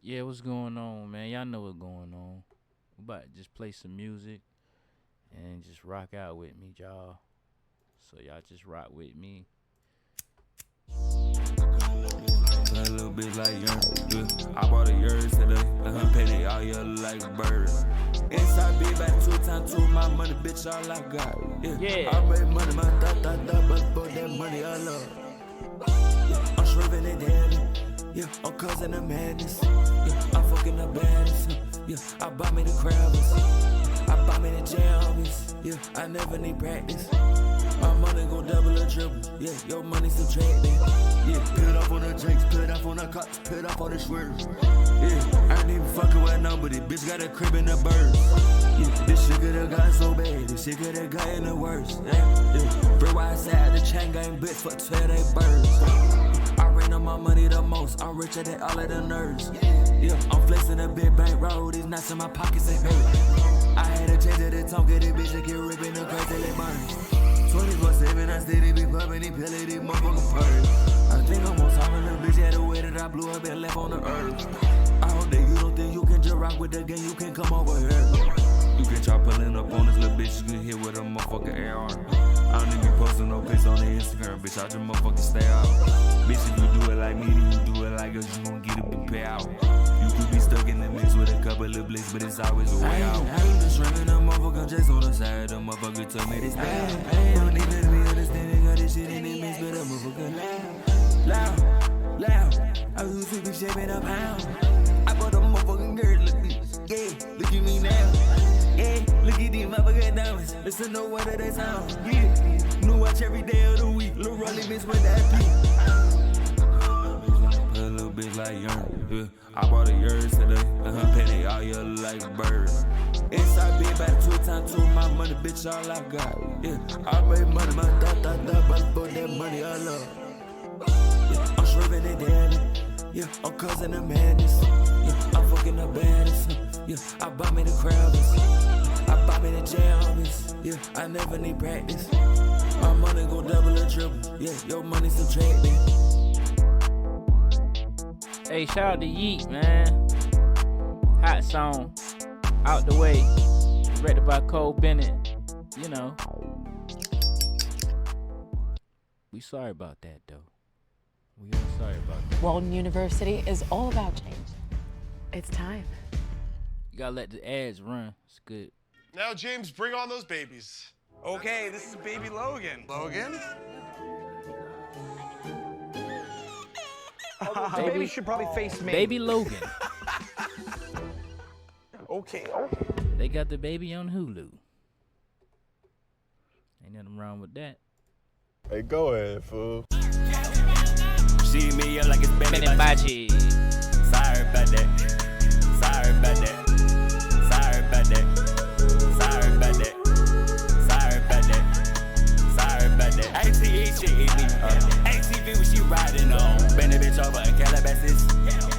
Yeah, what's going on, man? Y'all know what's going on. We about to just play some music and just rock out with me, y'all. So y'all just rock with me. A little bit like young. I bought a yard today. Penny all yellow like a bird. Inside big back 2 times 2. My money, bitch, all I got. Yeah. I made money, my but for that money I love. I'm shriving it daily. Yeah, I'm causing the madness. Yeah, I'm fucking the baddest. Yeah, I buy me the crabbers. I buy me the jammies. Yeah, I never need practice. My money gon' double or triple. Yeah, your money subtracted. Yeah, put up on the drinks, put up on the cops, put up on the swerves. Yeah, I ain't even fucking with nobody. Bitch got a crib in the birds. Yeah, this shit could've got so bad. This shit could've got in the worst. Yeah. Bro, I sat the chain gang bitch for 12 they birds. I ran on my money the most. I'm richer than all of the nerds. Yeah, I'm flexing a big bank roll. These nuts in my pockets ain't hurt. I had to change it to tongue, get it bitch and get ripping the crazy till it burns. 24/7, I steady be pumping these pills, these motherfucking purrs. I think I'm on top of the bitch, had the way that I blew up and left on the earth. I hope that you don't think you can just rock with the gang, you can come over here. You can try pulling up on this little bitch, you can hit with a motherfucking AR. I don't even be posting no pics on the Instagram, bitch, I just motherfucking stay out. Bitch, if you do it like me, then you do it like us, you gon' get a big payout. You could be stuck in the mix with a couple of blicks, but it's always a way out. I ain't just running the motherfucker just on the side, the motherfucker told me this bad. Don't need to be understanding all this shit in the mix, but a motherfucker loud. I was super shaping up pound. I bought a motherfucking girl, look at me, yeah, look at me now. Yeah, look at these motherfucking diamonds, listen to what they sound. Yeah, new watch every day of the week, Lil' Rolly miss with that beat. A little bit like young. Yeah, I bought a yard today. Penny all yellow like a bird. Inside big back 2 times 2. My money, bitch, all I got. Yeah, I made money, my but for that money I love. Yeah, I'm shriving it daily. Yeah, I'm causing the madness. Yeah, I'm fucking the baddest. Yeah, I buy me the crabbers. I buy me the jammies. Yeah, I never need practice. My money gon' double or triple. Yeah, your money subtracted. Hey, shout out to Yeet, man. Hot song. Out the way. Directed by Cole Bennett. You know. We sorry about that, though. We are sorry about that. Walden University is all about change. It's time. You gotta let the ads run. It's good. Now, James, bring on those babies. Okay, this is baby Logan. Logan? The baby should probably face me. Baby Logan. Okay. They got the baby on Hulu. Ain't nothing wrong with that. Hey, go ahead, fool. See me up like it's Benny Bachi. Sorry about that. Sorry about that. Sorry about that. Sorry about that. Sorry about that. Sorry about that. ATE shit eat me up. ATV when she riding on. Bend the bitch over in Calabasas.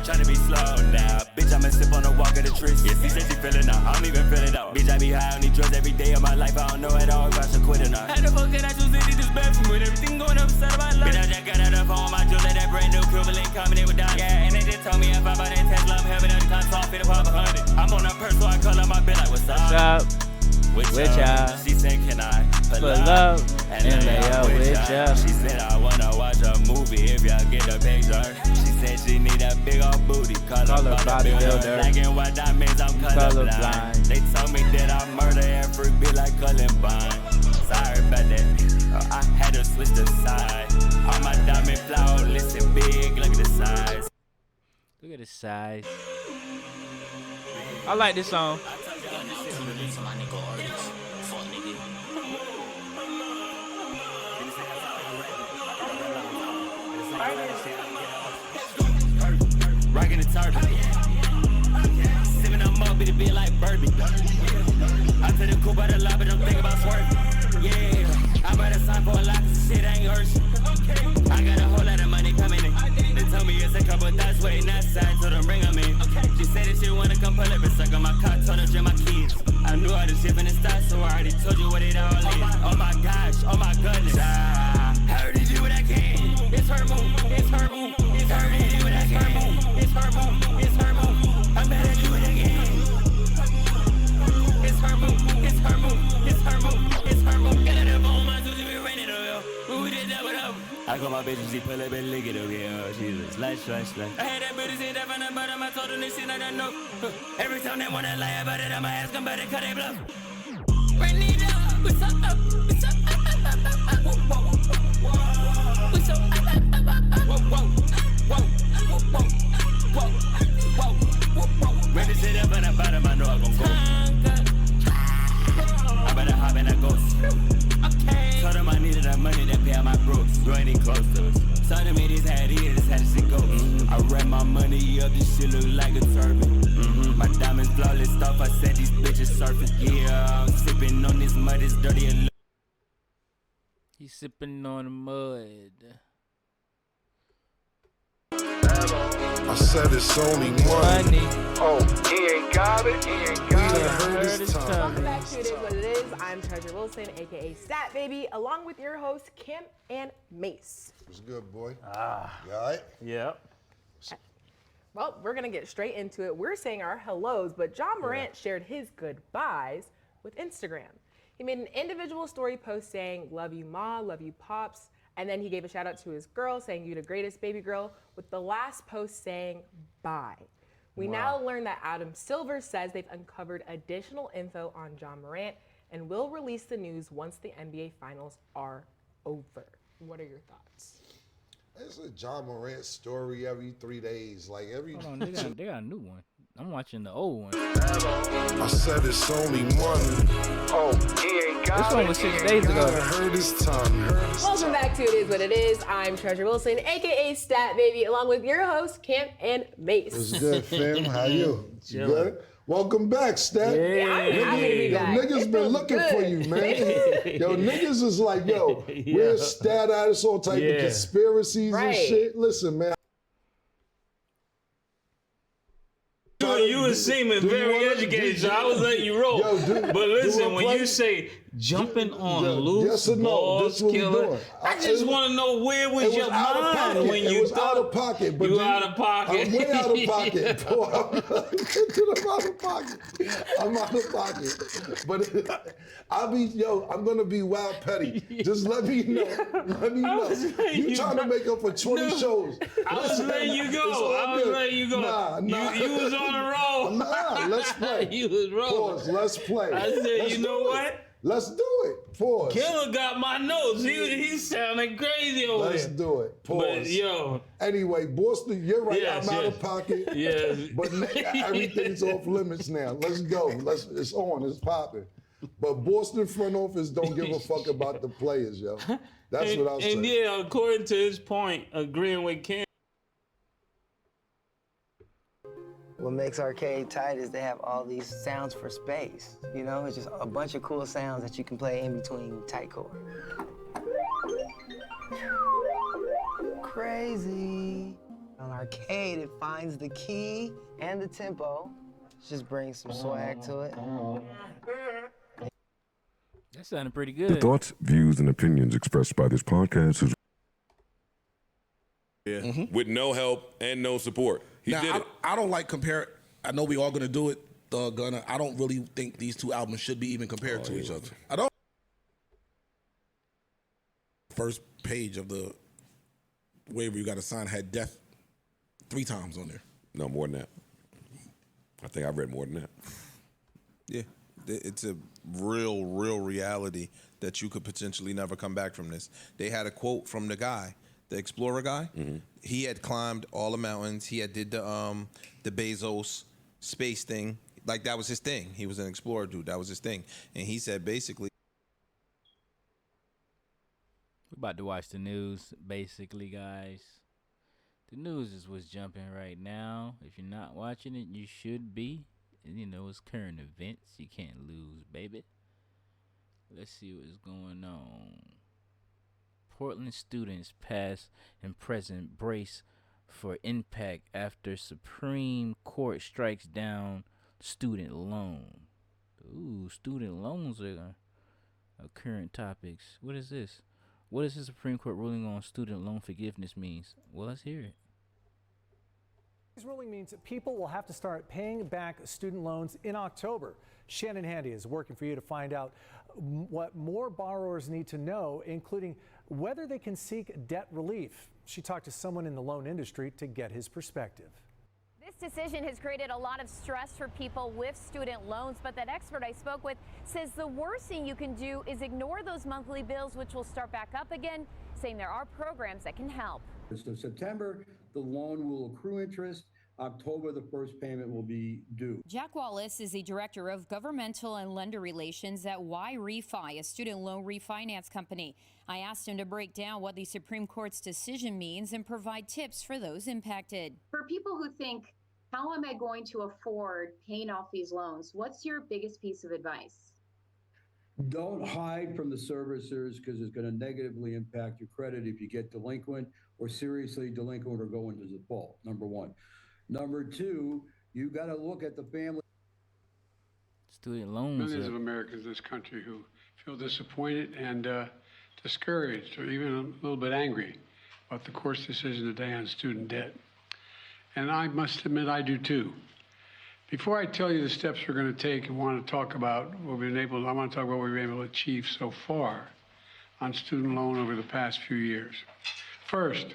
Tryna be slow now. Bitch, I'ma sip on the walk of the tris. Yeah, she said she feelin' out. I don't even feel it out. Bitch, I be high on these drugs every day of my life. I don't know at all if I should quit or not. How the fuck did I choose to do this bathroom with everything going upside of my life? Bitch, I just got out of phone. My jewelry, that brand new Cuban coming in with diamonds. Yeah, and they just told me if I buy that Tesla, I'm having a console, fit up 100. I'm on a purse, so I call up my bitch like, what's up? What's up? With y'all. She said, can I Pull up and lay up with ya. She said, I wanna watch a movie if y'all get a picture. She said she need a big old booty. Call her bodybuilder. Black and white diamonds, I'm colorblind. They told me that I murder every bitch like Columbine. Sorry about that. I had to switch the side. All my diamond flawless and big. Look at the size. Look at the size. I like this song. Rockin' the turban. Sippin' on up, it'll be like bourbon. I took the coupe by the lobby, don't think about swerving. Yeah, I might have signed for a lot, cause shit ain't urgent. I got a whole lot of money coming in. They told me it's a couple thoughts waiting outside, so them bring them in. She said that she wanna come pull up and suck on my car, told her to my kids. I knew all the shit in the start, so I already told you what it all is. Oh my gosh, oh my goodness. I heard it do what I can. It's her move, it's her move, it's her move, it's her move, it's her move, it's her move. got my bitch, she pull up and lick it up, yeah, Jesus. Slash. I had that booty sit up on the bottom, I told them this shit I don't know. Every time they wanna lie about it, I'ma ask them about it, cut they bluff. Bring it up, what's up, what's up, what's up, ready to sit up on the bottom, I know I'm gon' go. I better hop in that ghost. Okay. Told them I needed that money to pay out my bros. You ain't even close to us. Told them it is how it is, how this shit goes. I ran my money up, this shit look like a turban. My diamonds flawless stuff, I said these bitches surfing. Yeah, I'm sipping on this mud, it's dirty and He's sipping on the mud. I said it's only money. Oh, he ain't got it. He ain't got it. Heard his time. Welcome back to It Is What It Is. I'm Treasure Wilson, aka Stat Baby, along with your hosts Kim and Mace. What's good, boy? You all right? Yep. Well, we're gonna get straight into it. We're saying our hellos, but John Morant shared his goodbyes with Instagram. He made an individual story post saying, "Love you, Ma, love you, Pops," and then he gave a shout out to his girl, saying, "You the greatest, baby girl," with the last post saying, "Bye." We now learn that Adam Silver says they've uncovered additional info on John Morant and will release the news once the NBA Finals are over. What are your thoughts? It's a John Morant story every 3 days. Like every. Hold on, they got a new one. I'm watching the old one. I said it's only money. Oh, he ain't got This one was 6 days ago. I heard his time. Welcome back to It Is What It Is. I'm Treasure Wilson, aka Stat Baby, along with your hosts, Kim and Mace. What's good, fam? How you? You good? Welcome back, Stat. Yeah, I'm happy to be Yo, back. niggas It been feels looking good. for you, man. Yo, niggas is like, yo, where's Stat at? It's all type of conspiracies and Right. shit. Listen, man. You was seeming very educated, so I was letting you roll. Yo, but listen, do I when play? you say jumping on Yo, loose yes or no? balls, This what we killer, doing. I just want to know where was It your was out of mind pocket. when It you was thought out of pocket. But you dude, out of pocket. I'm way out of pocket. Boy, I'm out of pocket. I'm out of pocket. But I'm gonna be wild petty. Just let me know. Let me know. You trying to make up for 20 shows. I was letting you go. I was letting you go. Nah. You was on a roll. Nah, let's play. You was rolling. Pause, let's play. I said, Let's you know do it. what? Let's do it. Pause. Killer got my notes. He's sounding crazy over Let's there. do it. Pause. But yo, Anyway, Boston, you're right. Yes, I'm out yes. of pocket. Yes. But everything's off limits now. Let's go. It's on. It's popping. But Boston front office don't give a fuck about the players, yo. That's what I'll say. And yeah, according to his point, agreeing with Ken. What makes Arcade tight is they have all these sounds for space. You know, it's just a bunch of cool sounds that you can play in between tight chord. Crazy. On Arcade, it finds the key and the tempo. Just brings some swag to it. That sounded pretty The good. thoughts, views, and opinions expressed by this podcast is with no help and no support. He did it. I don't like compare. I know we all gonna do it. I don't really think these two albums should be even compared to each other. I don't. First page of the waiver you got to sign had death 3 times on there. No, more than that. I think I read more than that. Yeah, it's a real reality that you could potentially never come back from this. They had a quote from the guy, the explorer guy. Mm-hmm. He had climbed all the mountains. He had did the Bezos space thing. Like, that was his thing. He was an explorer dude. That was his thing. And he said basically, We're about to watch the news, basically, guys. The news is what's jumping right now. If you're not watching it, you should be. You know, it's current events. You can't lose, baby. Let's see what's going on. Portland students past and present brace for impact after Supreme Court strikes down student loan. Ooh, student loans are current topics. What is this? What does the Supreme Court ruling on student loan forgiveness means? Well, let's hear it. This ruling means that people will have to start paying back student loans in October. Shannon Handy is working for you to find out what more borrowers need to know, including whether they can seek debt relief. She talked to someone in the loan industry to get his perspective. This decision has created a lot of stress for people with student loans, but that expert I spoke with says the worst thing you can do is ignore those monthly bills, which will start back up again, saying there are programs that can help. So September, the loan will accrue interest. October, the first payment will be due. Jack Wallace is the director of governmental and lender relations at Y Refi, a student loan refinance company. I asked him to break down what the Supreme Court's decision means and provide tips for those impacted. For people who think, how am I going to afford paying off these loans? What's your biggest piece of advice? Don't hide from the servicers because it's going to negatively impact your credit if you get delinquent or seriously delinquent or go into default, number one. Number two, you got to look at the family. Student loans. Millions of Americans in this country who feel disappointed and discouraged or even a little bit angry about the court's decision today on student debt. And I must admit I do too. Before I tell you the steps we're going to take and want to talk about what we've been able, I want to talk about what we've been able to achieve so far on student loan over the past few years. First,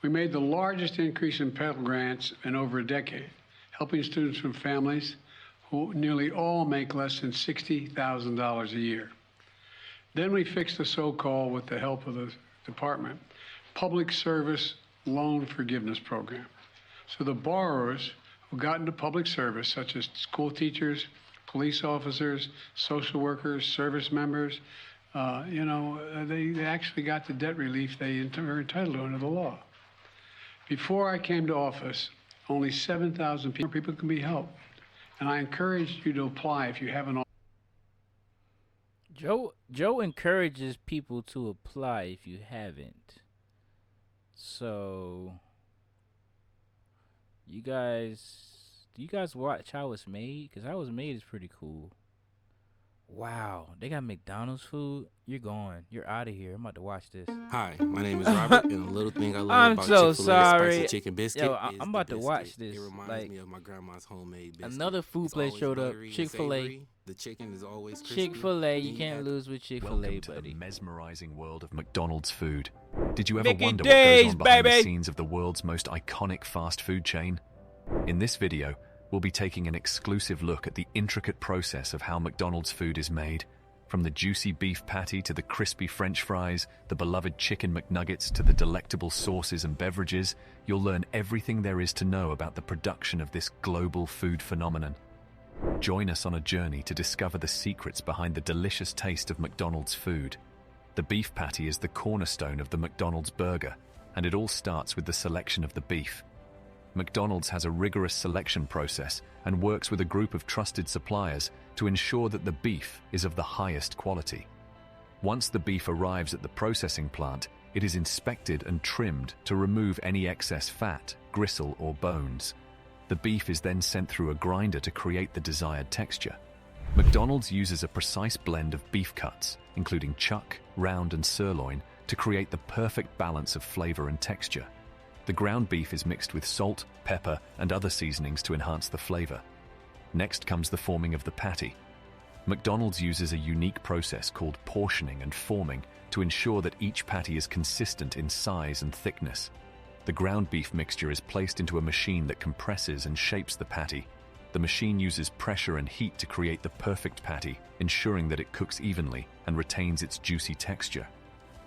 we made the largest increase in Pell Grants in over a decade, helping students from families who nearly all make less than $60,000 a year. Then we fixed the so-called, with the help of the department, Public Service Loan Forgiveness Program. So the borrowers who got into public service, such as school teachers, police officers, social workers, service members, they actually got the debt relief they were entitled to under the law. Before I came to office, only 7,000 people can be helped. And I encourage you to apply if you haven't. Joe encourages people to apply if you haven't. So, do you guys watch How It's Made? Because How It's Made is pretty cool. Wow, they got McDonald's food. You're gone. You're out of here. I'm about to watch this. Hi, my name is Robert, and a little thing I love I'm about so Chick-fil-A sorry. spicy chicken biscuit Yo, is I'm about the to watch biscuit. this. It reminds Like, me of my grandma's homemade biscuit. another food It's place always showed up. buttery and Chick-fil-A. savory. The chicken is always crispy. Chick-fil-A, you and can't add- lose with Chick-fil-A, Welcome to buddy. the mesmerizing world of McDonald's food. Did you ever Mickey wonder D's, what goes on behind baby! the scenes of the world's most iconic fast food chain? In this video, we'll be taking an exclusive look at the intricate process of how McDonald's food is made. From the juicy beef patty to the crispy French fries, the beloved chicken McNuggets to the delectable sauces and beverages, you'll learn everything there is to know about the production of this global food phenomenon. Join us on a journey to discover the secrets behind the delicious taste of McDonald's food. The beef patty is the cornerstone of the McDonald's burger, and it all starts with the selection of the beef. McDonald's has a rigorous selection process and works with a group of trusted suppliers to ensure that the beef is of the highest quality. Once the beef arrives at the processing plant, it is inspected and trimmed to remove any excess fat, gristle, or bones. The beef is then sent through a grinder to create the desired texture. McDonald's uses a precise blend of beef cuts, including chuck, round, and sirloin, to create the perfect balance of flavor and texture. The ground beef is mixed with salt, pepper, and other seasonings to enhance the flavor. Next comes the forming of the patty. McDonald's uses a unique process called portioning and forming to ensure that each patty is consistent in size and thickness. The ground beef mixture is placed into a machine that compresses and shapes the patty. The machine uses pressure and heat to create the perfect patty, ensuring that it cooks evenly and retains its juicy texture.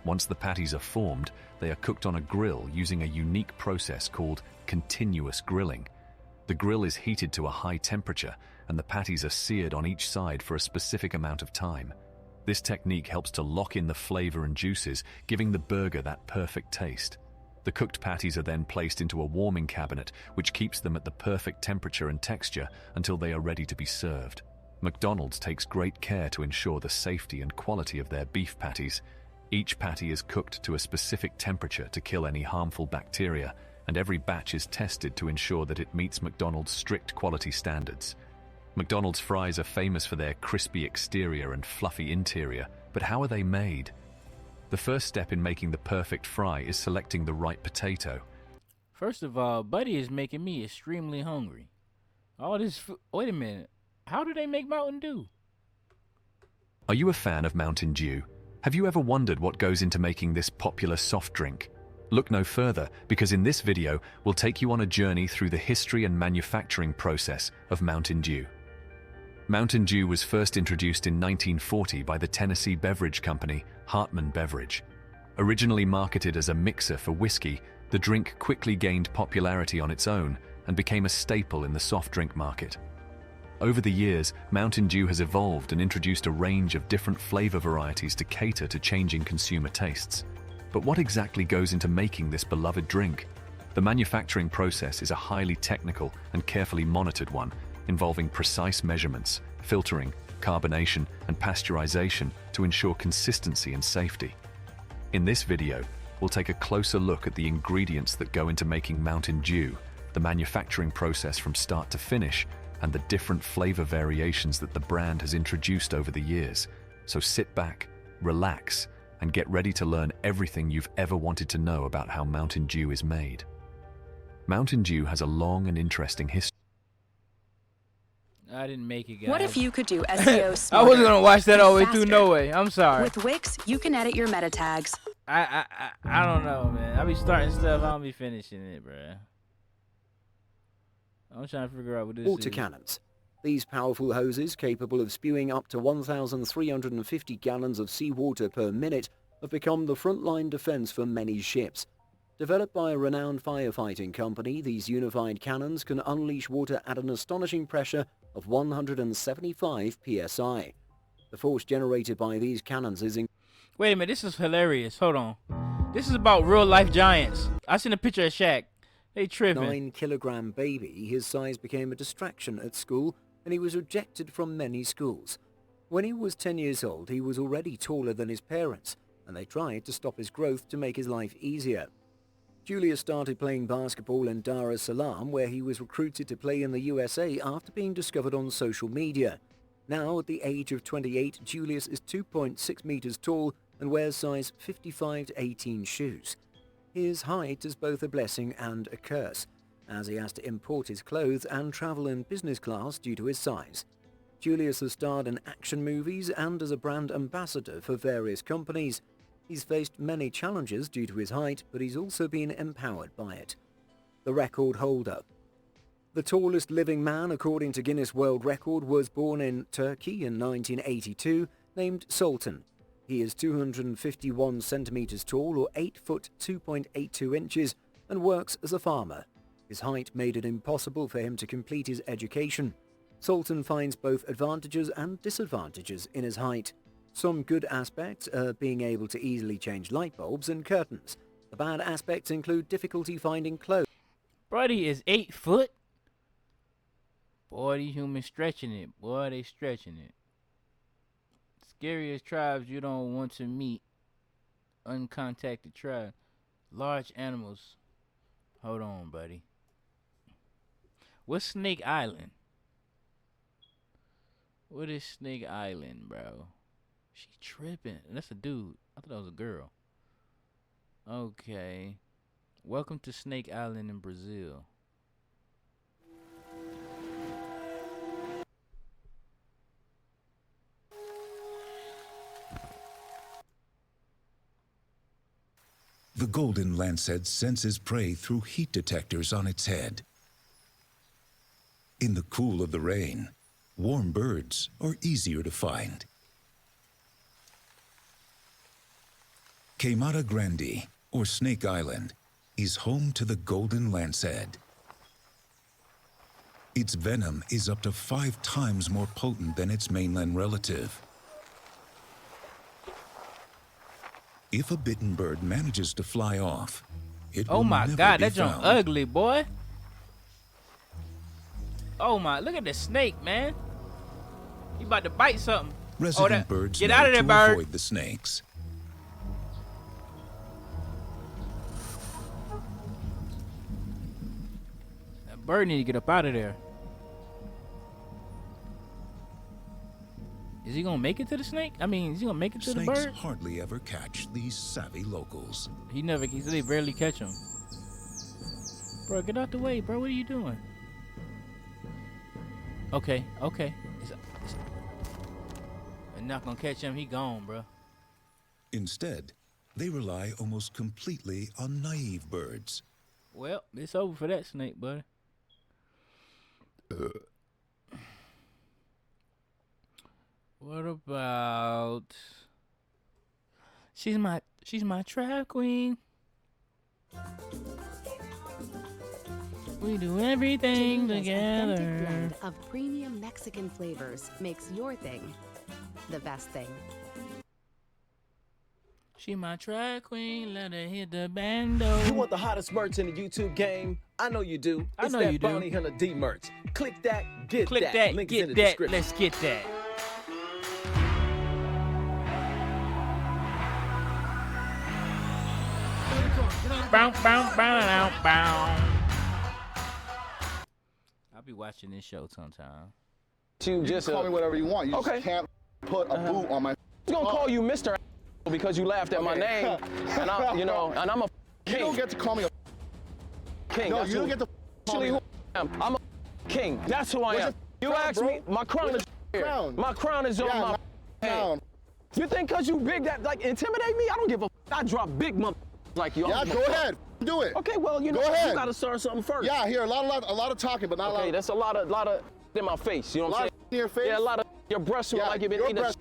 Once the patties are formed, they are cooked on a grill using a unique process called continuous grilling. The grill is heated to a high temperature, and the patties are seared on each side for a specific amount of time. This technique helps to lock in the flavor and juices, giving the burger that perfect taste. The cooked patties are then placed into a warming cabinet, which keeps them at the perfect temperature and texture until they are ready to be served. McDonald's takes great care to ensure the safety and quality of their beef patties. Each patty is cooked to a specific temperature to kill any harmful bacteria, and every batch is tested to ensure that it meets McDonald's strict quality standards. McDonald's fries are famous for their crispy exterior and fluffy interior, but how are they made? The first step in making the perfect fry is selecting the right potato. First of all, Buddy is making me extremely hungry. All this wait a minute. How do they make Mountain Dew? Are you a fan of Mountain Dew? Have you ever wondered what goes into making this popular soft drink? Look no further, because in this video, we'll take you on a journey through the history and manufacturing process of Mountain Dew. Mountain Dew was first introduced in 1940 by the Tennessee beverage company Hartman Beverage. Originally marketed as a mixer for whiskey, the drink quickly gained popularity on its own and became a staple in the soft drink market. Over the years, Mountain Dew has evolved and introduced a range of different flavor varieties to cater to changing consumer tastes. But what exactly goes into making this beloved drink? The manufacturing process is a highly technical and carefully monitored one, involving precise measurements, filtering, carbonation, and pasteurization to ensure consistency and safety. In this video, we'll take a closer look at the ingredients that go into making Mountain Dew, the manufacturing process from start to finish, and the different flavor variations that the brand has introduced over the years. So sit back, relax, and get ready to learn everything you've ever wanted to know about how Mountain Dew is made. Mountain Dew has a long and interesting history. I didn't make it, guys. What if you could do SEO smarter? I wasn't gonna watch that all the way through. faster? No way. I'm sorry. With Wix, you can edit your meta tags. I don't know, man. I be starting stuff. I don't be finishing it, bruh. I'm trying to figure out what this Water is. cannons. These powerful hoses, capable of spewing up to 1,350 gallons of seawater per minute, have become the frontline defense for many ships. Developed by a renowned firefighting company, these unified cannons can unleash water at an astonishing pressure of 175 psi. The force generated by these cannons is Wait a minute, this is hilarious. Hold on. This is about real life giants. I seen a picture of Shaq. They tripping. 9-kilogram baby. His size became a distraction at school, and he was rejected from many schools. When he was 10 years old, he was already taller than his parents, and they tried to stop his growth to make his life easier. Julius started playing basketball in Dar es Salaam, where he was recruited to play in the USA after being discovered on social media. Now, at the age of 28, Julius is 2.6 meters tall and wears size 55 to 18 shoes. His height is both a blessing and a curse, as he has to import his clothes and travel in business class due to his size. Julius has starred in action movies and as a brand ambassador for various companies. He's faced many challenges due to his height, but he's also been empowered by it. The record holder. The tallest living man, according to Guinness World Record, was born in Turkey in 1982, named Sultan. He is 251 centimeters tall, or 8 foot 2.82 inches, and works as a farmer. His height made it impossible for him to complete his education. Sultan finds both advantages and disadvantages in his height. Some good aspects are being able to easily change light bulbs and curtains. The bad aspects include difficulty finding clothes. Brody is 8 foot. Boy, these humans stretching it. Boy, they stretching it. Scariest tribes you don't want to meet. Uncontacted tribe. Large animals. Hold on, buddy. What's Snake Island? What is Snake Island, bro? She tripping. That's a dude. I thought that was a girl. Okay. Welcome to Snake Island in Brazil. The golden lancet senses prey through heat detectors on its head. In the cool of the rain, warm birds are easier to find. Queimada Grande, or Snake Island, is home to the golden lancet. Its venom is up to 5 times more potent than its mainland relative. If a bitten bird manages to fly off, it will Oh my never God, be that junk found. ugly, boy. Oh my, look at the snake, man. He about to bite something. Resident birds Get know out of there, to bird. avoid the snakes. That bird need to get up out of there. Is he gonna make it to the snake? I mean, is he gonna make it to the Snakes bird? hardly ever catch these savvy locals. He they barely catch him. Bro, get out the way, bro. What are you doing? Okay. They're not gonna catch him. He gone, bro. Instead, they rely almost completely on naive birds. Well, it's over for that snake, buddy. What about? She's my trap queen. We do everything Cholula's together. authentic blend of premium Mexican flavors makes your thing the best thing. She my trap queen, let her hit the bando. You want the hottest merch in the YouTube game? I know you do. I It's know that you do. Bounty Hunter D merch. Click that, get Click that. that, Link is get in the that. description. Let's get that. Bow, bow, bow, bow. I'll be watching this show sometime. You just call me whatever you want. You just can't put a boot on my. I'm gonna call you Mr. because you laughed at my name, and I'm a king. You don't get to call me a king. No, That's you don't who- get to call Actually, me who I am. I'm a king. That's who I Where's am. your You crown, asked bro? me. My crown Where's is your here. crown? My crown is on Yeah, my my hand. You think cause you big that like intimidate me? I don't give a. I drop big mother like you. Yeah, go ahead. Do it. Okay, well you know Go ahead. you gotta start something first. Yeah, here a lot of talking, but not a lot. Okay, that's a lot of in my face. You know what I'm saying? In your face. Yeah, a lot of your breasts smell like you've been your eating. breast,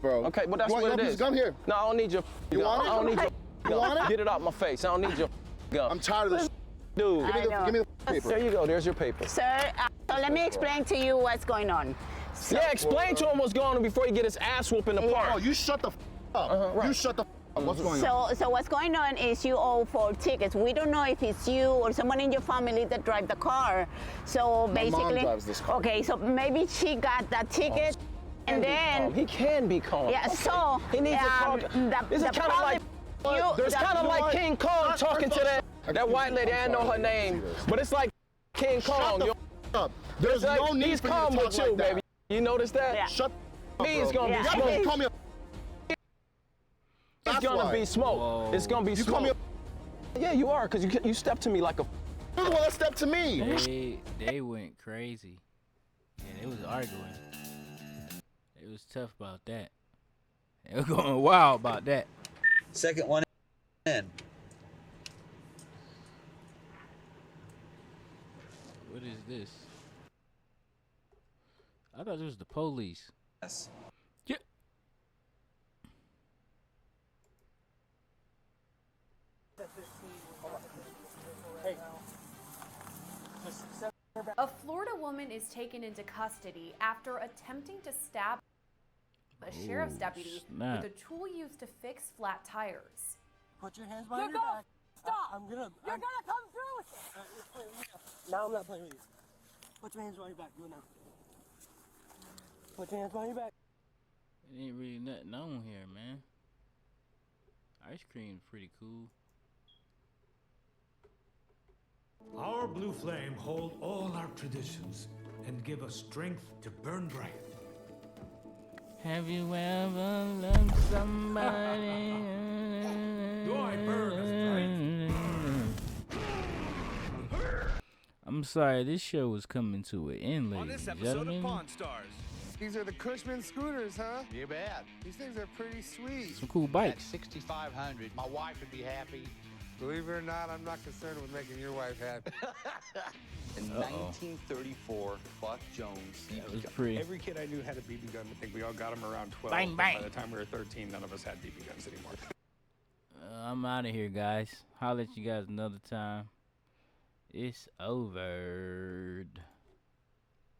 bro. Okay, but that's You want what it your is. piece of gum here? No, I don't need your. You gum. want it? I don't need your. You gum. want it? Get it out my face. I don't need your gum. I'm tired of this. Dude, Give me the paper. There you go. There's your paper. Sir, so let me explain to you what's going on. So, Yeah, explain to him what's going on before he get his ass whooped in the park. Oh, you shut the up. Right. You shut the up. What's going on? So what's going on is you owe 4 tickets. We don't know if it's you or someone in your family that drive the car. So My mom basically, drives this car. okay, so maybe she got that ticket, and then He can be calm. yeah. Okay. So he needs to calm. This is kind of like there's kind of like King Kong talking to that white lady. I know her name, but it's like King Kong. Shut the up. There's like, no need he's for you to calm talk with you, like that. baby. You notice that? Yeah. Shut the Me is bro. gonna be Yeah. You smoke. call me a It's That's gonna why. be smoke. Whoa. It's gonna be You smoke. call me Yeah, you are, cause you step to me like a. You're the one that stepped to me. They went crazy. Yeah, they was arguing. It was tough about that. They were going wild about that. Second one in. What is this? I thought it was the police. Yes. Yeah. A Florida woman is taken into custody after attempting to stab a sheriff's deputy snap. with a tool used to fix flat tires. Put your hands behind your back. Stop! I'm gonna. You're gonna come through with it. Now I'm not playing with you. Put your hands behind your back. Do it now. Put your hands behind your back. It ain't really nothing on here, man. Ice cream's pretty cool. Our blue flame hold all our traditions and give us strength to burn bright. Have you ever loved somebody? Do I burn as I'm sorry, this show was coming to an end, On ladies this and episode of gentlemen. Pawn Stars. These are the Cushman scooters, huh? You bet. These things are pretty sweet. Some cool bikes. 6,500. My wife would be happy. Believe it or not, I'm not concerned with making your wife happy. In 1934, Buck Jones. That was pretty. Every kid I knew had a BB gun. I think we all got them around 12. Bang, bang. By the time we were 13, none of us had BB guns anymore. I'm out of here, guys. Holler at you guys another time. It's over.